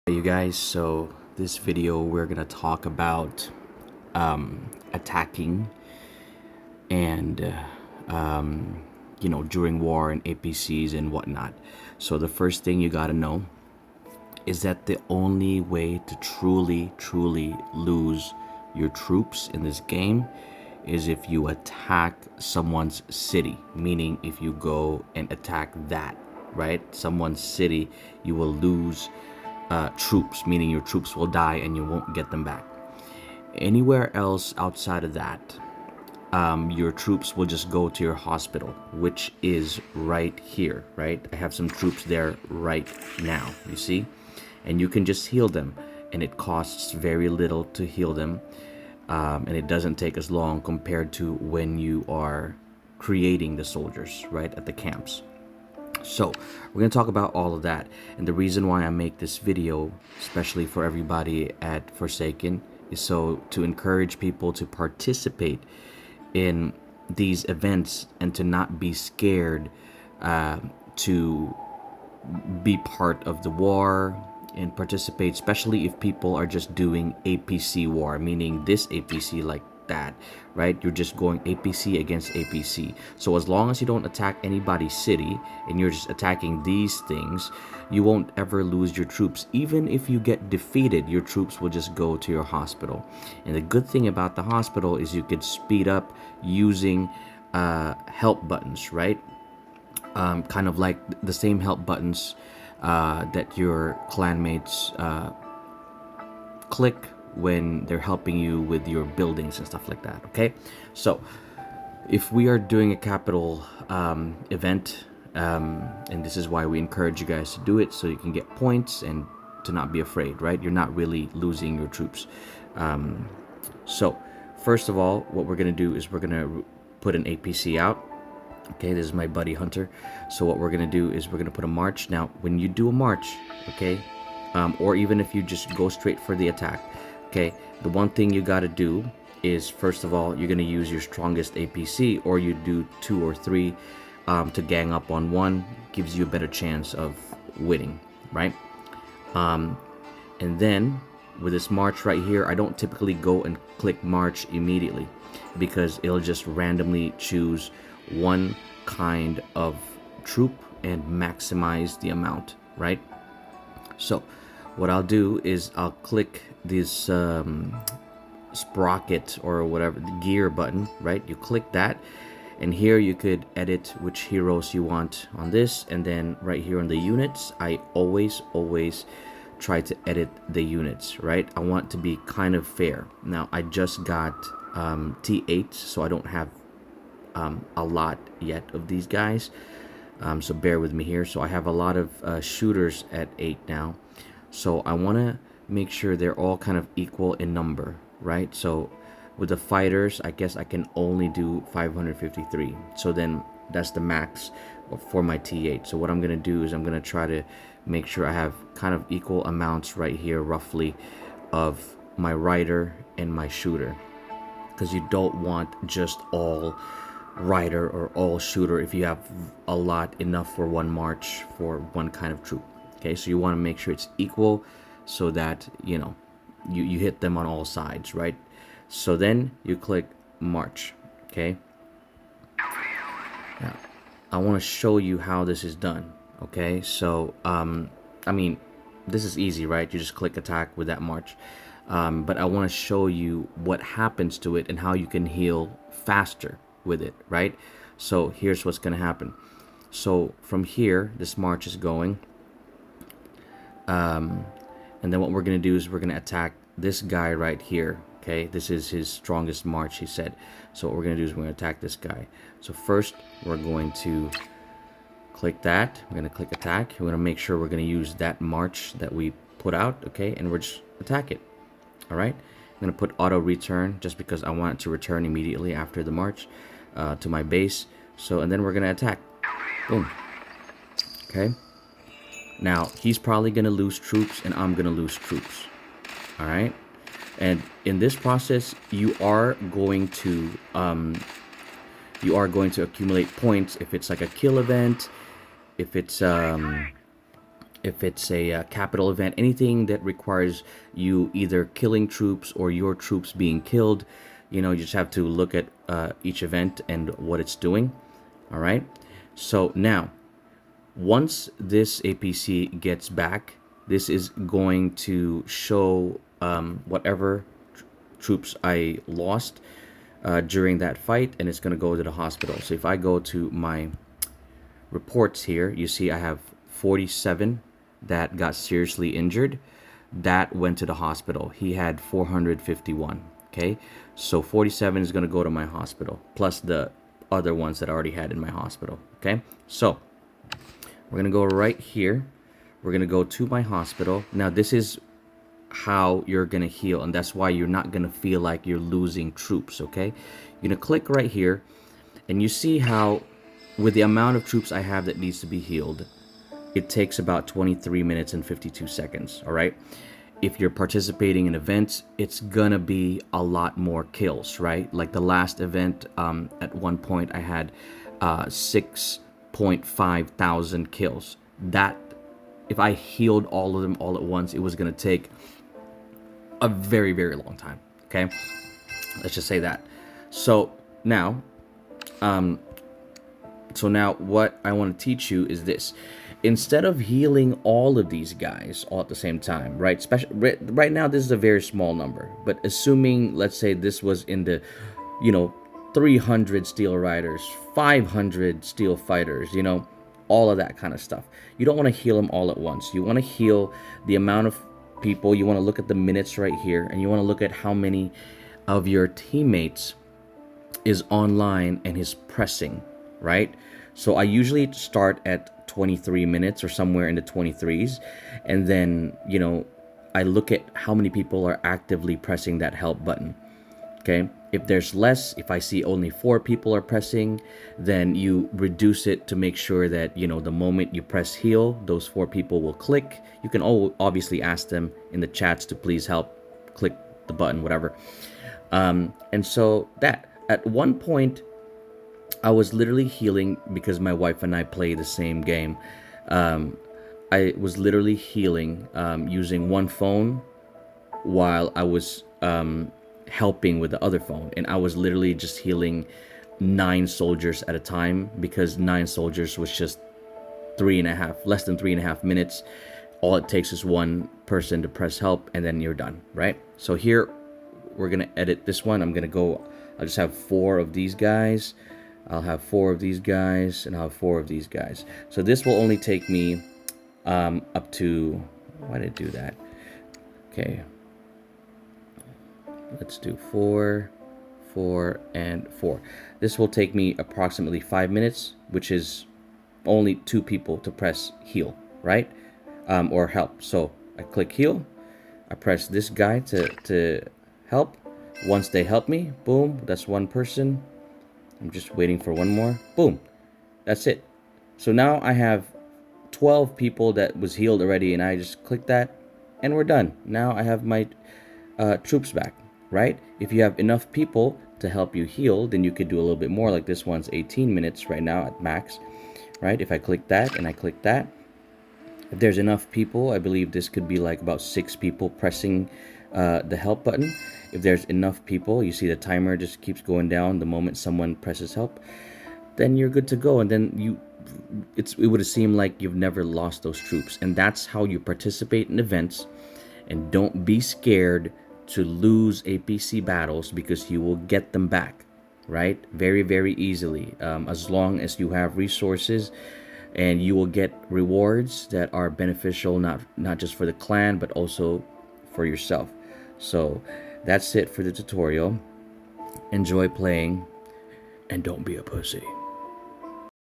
Hey you guys, so this video we're gonna talk about attacking and during war and APCs and whatnot. So the first thing you gotta know is that the only way to truly lose your troops in this game is if you attack someone's city, meaning if you go and attack that, right? Someone's city, you will lose troops, meaning your troops will die and you won't get them back. Anywhere else outside of that, your troops will just go to your hospital, which is right here, right? I have some troops there right now, you see? And you can just heal them, and it costs very little to heal them, and it doesn't take as long compared to when you are creating the soldiers, right, at the camps. So we're going to talk about all of that, and the reason why I make this video, especially for everybody at Forsaken, is so to encourage people to participate in these events and to not be scared to be part of the war and participate, especially if people are just doing APC war, meaning this APC like that, right? You're just going APC against APC. So as long as you don't attack anybody's city and you're just attacking these things, you won't ever lose your troops. Even if you get defeated, your troops will just go to your hospital. And the good thing about the hospital is you could speed up using help buttons, right? Kind of like the same help buttons that your clanmates click when they're helping you with your buildings and stuff like that. Okay, so if we are doing a capital event, and this is why we encourage you guys to do it, so you can get points and to not be afraid, right? You're not really losing your troops. So first of all, what we're going to do is we're going to put an APC out. Okay, this is my buddy Hunter. So what we're going to do is we're going to put a march. Now, when you do a march, okay, or even if you just go straight for the attack, okay, the one thing you got to do is, first of all, you're going to use your strongest APC, or you do 2 or 3 to gang up on one. Gives you a better chance of winning, right? And then with this march right here, I don't typically go and click march immediately because it'll just randomly choose one kind of troop and maximize the amount, right? So what I'll do is I'll click this sprocket or whatever, the gear button, right? You click that, and here you could edit which heroes you want on this. And then right here on the units, I always try to edit the units, right? I want to be kind of fair. Now I just got T8, so I don't have a lot yet of these guys, so bear with me here. So I have a lot of shooters at 8 now, so I want to make sure they're all kind of equal in number, right? So with the fighters, I guess I can only do 553, so then that's the max for my T8. So what I'm gonna do is I'm gonna try to make sure I have kind of equal amounts right here roughly of my rider and my shooter, because you don't want just all rider or all shooter if you have a lot enough for one march for one kind of troop. Okay, so you want to make sure it's equal so that you hit them on all sides, right? So then you click march. Okay, now I want to show you how this is done. Okay, so I mean, this is easy, right? You just click attack with that march, but I want to show you what happens to it and how you can heal faster with it, right? So here's what's going to happen. So from here, this march is going, and then what we're going to do is we're going to attack this guy right here. Okay, this is his strongest march, he said. So what we're going to do is we're going to attack this guy. So first we're going to click that, we're going to click attack, we're going to make sure we're going to use that march that we put out, okay, and we're just attack it. All right, I'm going to put auto return just because I want it to return immediately after the march to my base. So, and then we're going to attack. Boom. Okay. Now, he's probably going to lose troops and I'm going to lose troops. All right. And in this process, you are going to accumulate points if it's like a kill event, if it's if it's a capital event, anything that requires you either killing troops or your troops being killed, you just have to look at each event and what it's doing. All right. So now, once this APC gets back, this is going to show whatever troops I lost during that fight, and it's going to go to the hospital. So if I go to my reports here, you see I have 47 that got seriously injured. That went to the hospital. He had 451. Okay, so 47 is going to go to my hospital, plus the other ones that I already had in my hospital. Okay, so we're going to go right here. We're going to go to my hospital. Now, this is how you're going to heal, and that's why you're not going to feel like you're losing troops. Okay, you're going to click right here, and you see how with the amount of troops I have that needs to be healed, it takes about 23 minutes and 52 seconds. All right, if you're participating in events, it's gonna be a lot more kills, right? Like the last event, at one point I had 6.5 thousand kills. That, if I healed all of them all at once, it was gonna take a very, very long time. Okay, let's just say that. So now what I want to teach you is this. Instead of healing all of these guys all at the same time, right? Right now, this is a very small number. But assuming, let's say this was in the, 300 steel riders, 500 steel fighters, all of that kind of stuff. You don't want to heal them all at once. You want to heal the amount of people. You want to look at the minutes right here. And you want to look at how many of your teammates is online and is pressing, right? So I usually start at 23 minutes or somewhere in the 23s, and then I look at how many people are actively pressing that help button. Okay, if there's less, if I see only 4 people are pressing, then you reduce it to make sure that the moment you press heal, those 4 people will click. You can obviously ask them in the chats to please help, click the button, whatever. And so that at one point I was literally healing, because my wife and I play the same game. I was literally healing using one phone while I was helping with the other phone. And I was literally just healing 9 soldiers at a time, because 9 soldiers was just less than 3.5 minutes. All it takes is one person to press help, and then you're done, right? So here, we're going to edit this one. I'll just have 4 of these guys. I'll have 4 of these guys, and I'll have 4 of these guys. So this will only take me up to, why did it do that? Okay. Let's do 4, 4, and 4. This will take me approximately 5 minutes, which is only 2 people to press heal, right? Or help. So I click heal. I press this guy to help. Once they help me, boom, that's 1 person. I'm just waiting for 1 more. Boom. That's it. So now I have 12 people that was healed already, and I just click that, and we're done. Now I have my troops back, right? If you have enough people to help you heal, then you could do a little bit more. Like this one's 18 minutes right now at max, right? If I click that and I click that, if there's enough people, I believe this could be like about 6 people pressing the help button. If there's enough people, you see the timer just keeps going down the moment someone presses help, then you're good to go. And then it would seem like you've never lost those troops. And that's how you participate in events. And don't be scared to lose APC battles, because you will get them back, right? Very, very easily, as long as you have resources, and you will get rewards that are beneficial, not just for the clan, but also for yourself. So that's it for the tutorial. Enjoy playing, and don't be a pussy.